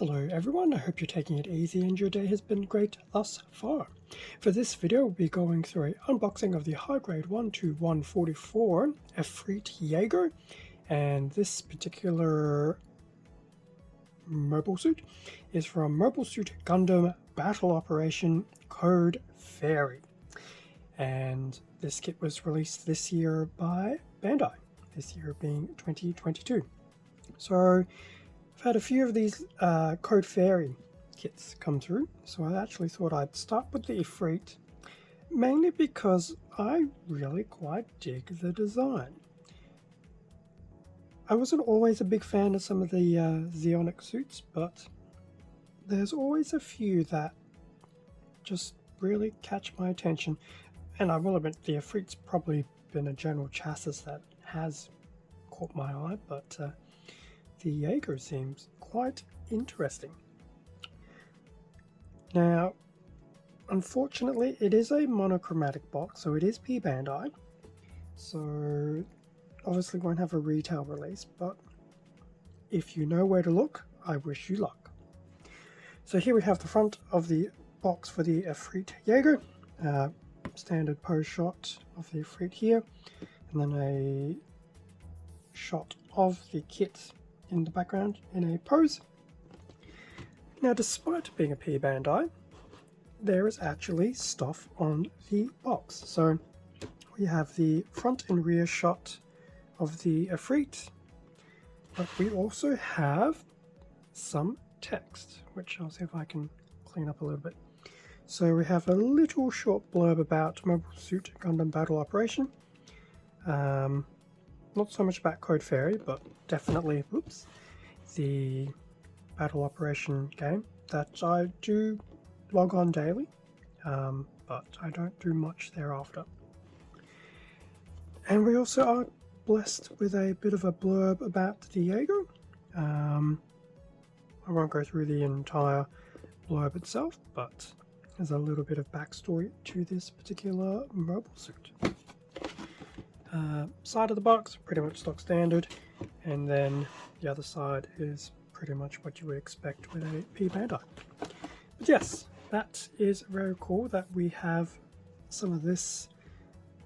Hello everyone, I hope you're taking it easy and your day has been great thus far. For this video we'll be going through an unboxing of the high grade 12144 Efreet Jaeger, and this particular mobile suit is from Mobile Suit Gundam Battle Operation Code Fairy, and this kit was released this year by Bandai, this year being 2022. So I've had a few of these Code Fairy kits come through, so I actually thought I'd start with the Efreet, mainly because I really quite dig the design. I wasn't always a big fan of some of the Zeonic suits, but there's always a few that just really catch my attention, and I will admit the Efreet's probably been a general chassis that has caught my eye, but the Jaeger seems quite interesting. Now, unfortunately, it is a monochromatic box, so it is P Bandai, so obviously won't have a retail release, but if you know where to look, I wish you luck. So here we have the front of the box for the Efreet Jaeger, standard pose shot of the Efreet here, and then a shot of the kit in the background in a pose. Now, despite being a P Bandai, there is actually stuff on the box. So we have the front and rear shot of the Efreet, but we also have some text, which I'll see if I can clean up a little bit. So we have a little short blurb about Mobile Suit Gundam Battle Operation. Not so much about Code Fairy, but definitely, the Battle Operation game that I do log on daily, but I don't do much thereafter. And we also are blessed with a bit of a blurb about the Jaeger. I won't go through the entire blurb itself, but there's a little bit of backstory to this particular mobile suit. Side of the box, pretty much stock standard, and then the other side is pretty much what you would expect with a P Bandai. But yes, that is very cool that we have some of this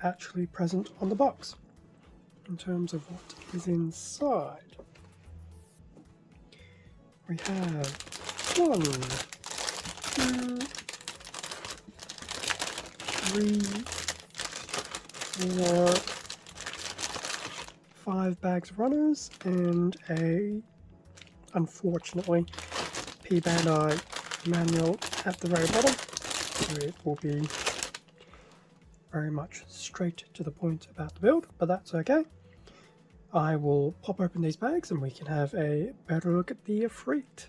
actually present on the box. In terms of what is inside, we have 1, 2, 3, 4, 5 bags of runners, and unfortunately, P Bandai manual at the very bottom, so it will be very much straight to the point about the build, but that's okay. I will pop open these bags and we can have a better look at the Efreet.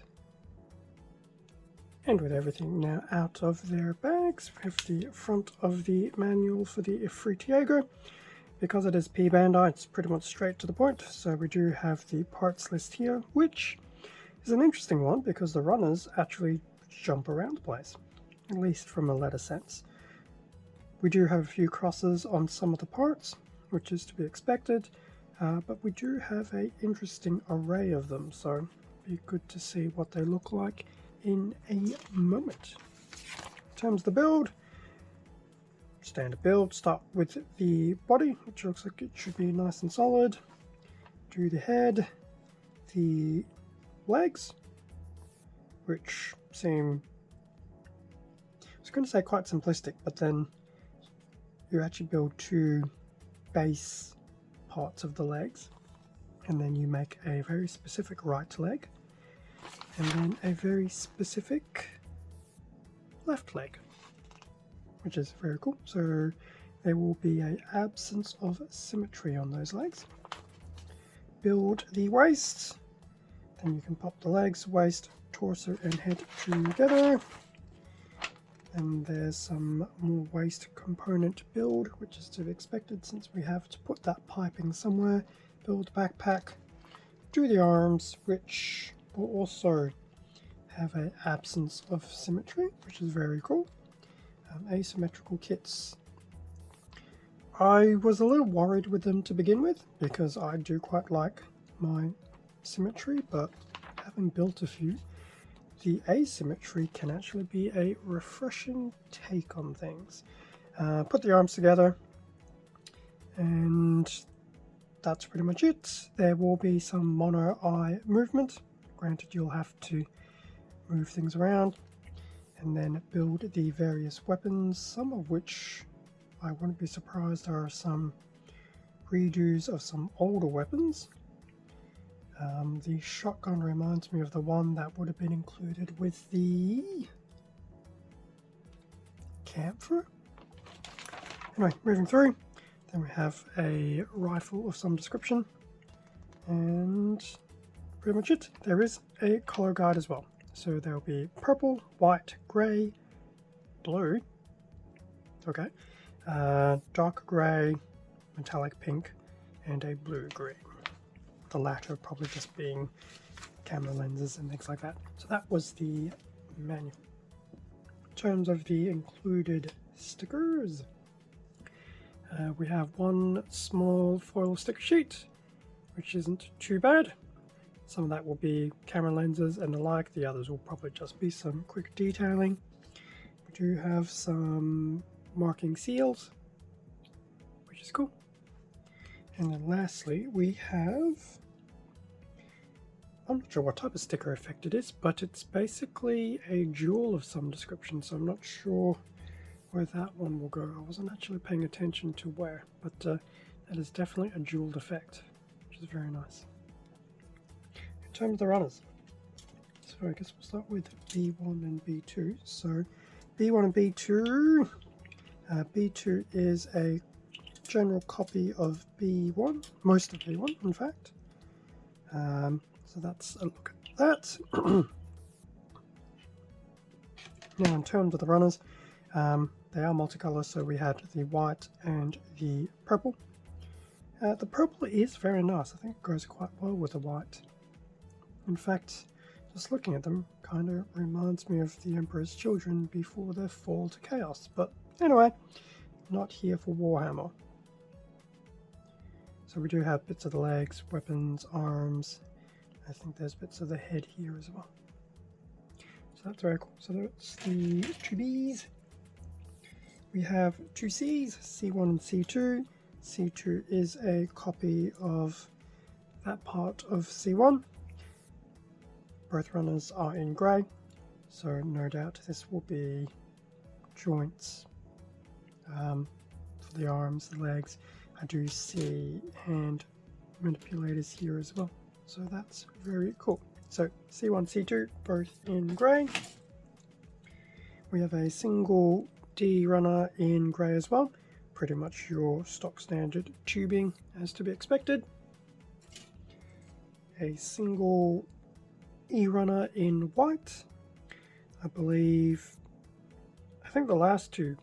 And with everything now out of their bags, we have the front of the manual for the Efreet Jaeger. Because it is P Bandai, it's pretty much straight to the point, so we do have the parts list here, which is an interesting one because the runners actually jump around the place, at least from a letter sense. We do have a few crosses on some of the parts, which is to be expected, but we do have an interesting array of them, so it'd be good to see what they look like in a moment. In terms of the build, standard build, start with the body, which looks like it should be nice and solid. Do the head, the legs, which seem, I was going to say quite simplistic, but then you actually build 2 base parts of the legs, and then you make a very specific right leg, and then a very specific left leg, which is very cool. So there will be an absence of symmetry on those legs. Build the waist, then you can pop the legs, waist, torso and head together. And there's some more waist component build, which is to be expected since we have to put that piping somewhere. Build backpack, do the arms, which will also have an absence of symmetry, which is very cool. Asymmetrical kits, I was a little worried with them to begin with because I do quite like my symmetry, but having built a few, the asymmetry can actually be a refreshing take on things. Put the arms together, and that's pretty much it. There will be some mono eye movement. Granted, you'll have to move things around and then build the various weapons, some of which I wouldn't be surprised are some redos of some older weapons. The shotgun reminds me of the one that would have been included with the camphor. Anyway, moving through, then we have a rifle of some description, and pretty much it. There is a color guide as well. So there will be purple, white, grey, blue, okay, dark grey, metallic pink, and a blue-green. The latter probably just being camera lenses and things like that. So that was the manual. In terms of the included stickers, we have one small foil sticker sheet, which isn't too bad. Some of that will be camera lenses and the like. The others will probably just be some quick detailing. We do have some marking seals, which is cool. And then lastly, we have, I'm not sure what type of sticker effect it is, but it's basically a jewel of some description, so I'm not sure where that one will go. I wasn't actually paying attention to where, but that is definitely a jeweled effect, which is very nice. In terms of the runners, so I guess we'll start with B1 and B2. So B1 and B2, B2 is a general copy of B1, most of B1 in fact. So that's a look at that. Now in terms of the runners, they are multicolour, so we had the white and the purple. The purple is very nice. I think it goes quite well with the white. In fact, just looking at them kind of reminds me of the Emperor's Children before their fall to chaos. But anyway, not here for Warhammer. So we do have bits of the legs, weapons, arms. I think there's bits of the head here as well. So that's very cool. So that's the two Bs. We have two Cs, C1 and C2. C2 is a copy of that part of C1. Both runners are in grey, so no doubt this will be joints for the arms, the legs. I do see hand manipulators here as well, so that's very cool. So C1, C2, both in grey. We have a single D runner in grey as well, pretty much your stock standard tubing as to be expected. A single E runner in white. I think the last two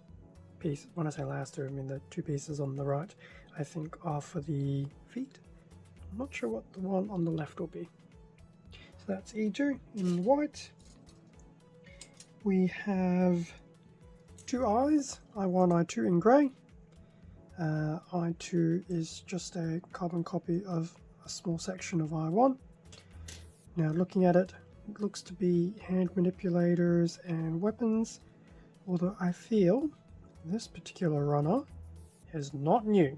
pieces, when I say last two, I mean the two pieces on the right, I think are for the feet. I'm not sure what the one on the left will be. So that's E2 in white. We have two eyes, I1, I2 in grey. I2 is just a carbon copy of a small section of I1. Now looking at it, it looks to be hand manipulators and weapons, although I feel this particular runner is not new.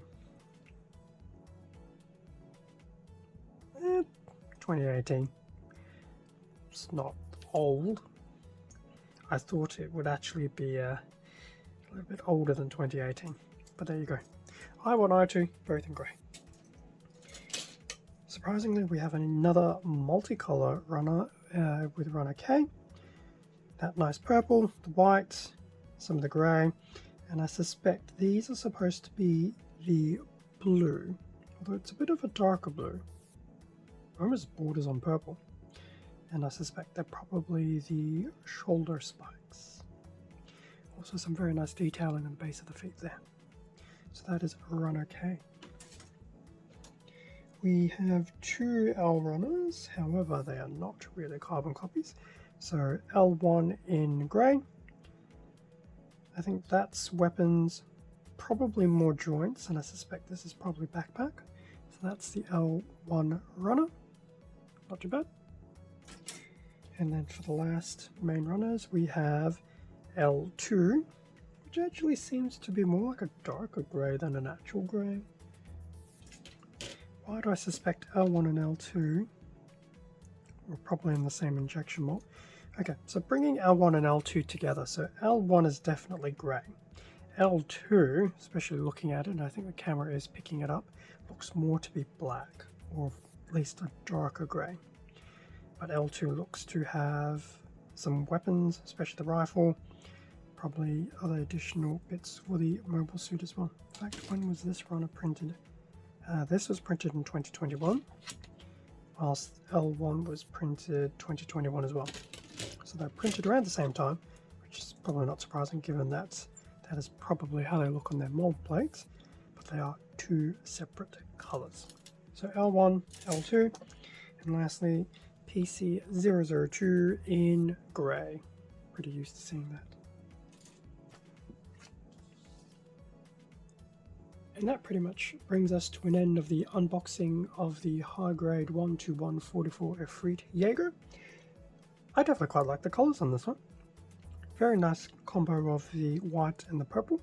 2018. It's not old. I thought it would actually be a little bit older than 2018, but there you go. I1, I2, both in grey. Surprisingly, we have another multicolour runner with runner K. That nice purple, the white, some of the grey, and I suspect these are supposed to be the blue, although it's a bit of a darker blue, almost borders on purple, and I suspect they're probably the shoulder spikes. Also some very nice detailing on the base of the feet there. So that is runner K. We have two L runners, however they are not really carbon copies. So L1 in grey. I think that's weapons, probably more joints, and I suspect this is probably backpack. So that's the L1 runner. Not too bad. And then for the last main runners, we have L2, which actually seems to be more like a darker grey than an actual grey. Why do I suspect L1 and L2 are probably in the same injection mold? Okay, so bringing L1 and L2 together, so L1 is definitely grey. L2, especially looking at it, and I think the camera is picking it up, looks more to be black, or at least a darker grey. But L2 looks to have some weapons, especially the rifle, probably other additional bits for the mobile suit as well. In fact, when was this runner printed? This was printed in 2021, whilst L1 was printed 2021 as well. So they're printed around the same time, which is probably not surprising given that that is probably how they look on their mold plates, but they are two separate colours. So L1, L2, and lastly PC002 in grey. Pretty used to seeing that. And that pretty much brings us to an end of the unboxing of the high grade 12144 Efreet Jaeger. I definitely quite like the colours on this one. Very nice combo of the white and the purple.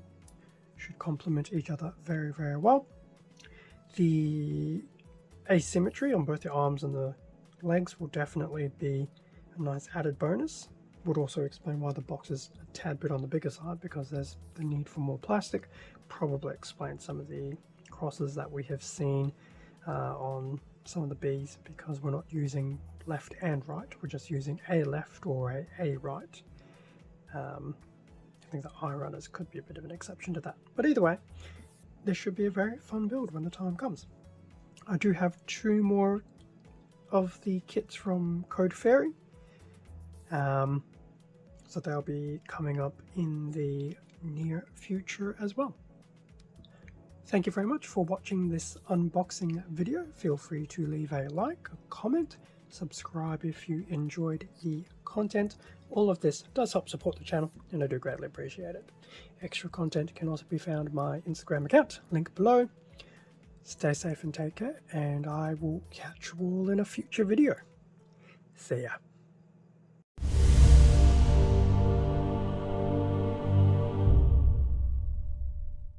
Should complement each other very, very well. The asymmetry on both the arms and the legs will definitely be a nice added bonus. Would also explain why the box is a tad bit on the bigger side, because there's the need for more plastic. Probably explain some of the crosses that we have seen on some of the Bs, because we're not using left and right, we're just using a left or a right. I think the eye runners could be a bit of an exception to that, but either way, this should be a very fun build when the time comes. I do have 2 more of the kits from Code Fairy, so they'll be coming up in the near future as well. Thank you very much for watching this unboxing video. Feel free to leave a like, a comment, subscribe if you enjoyed the content. All of this does help support the channel, and I do greatly appreciate it. Extra content can also be found on my Instagram account, link below. Stay safe and take care, and I will catch you all in a future video. See ya.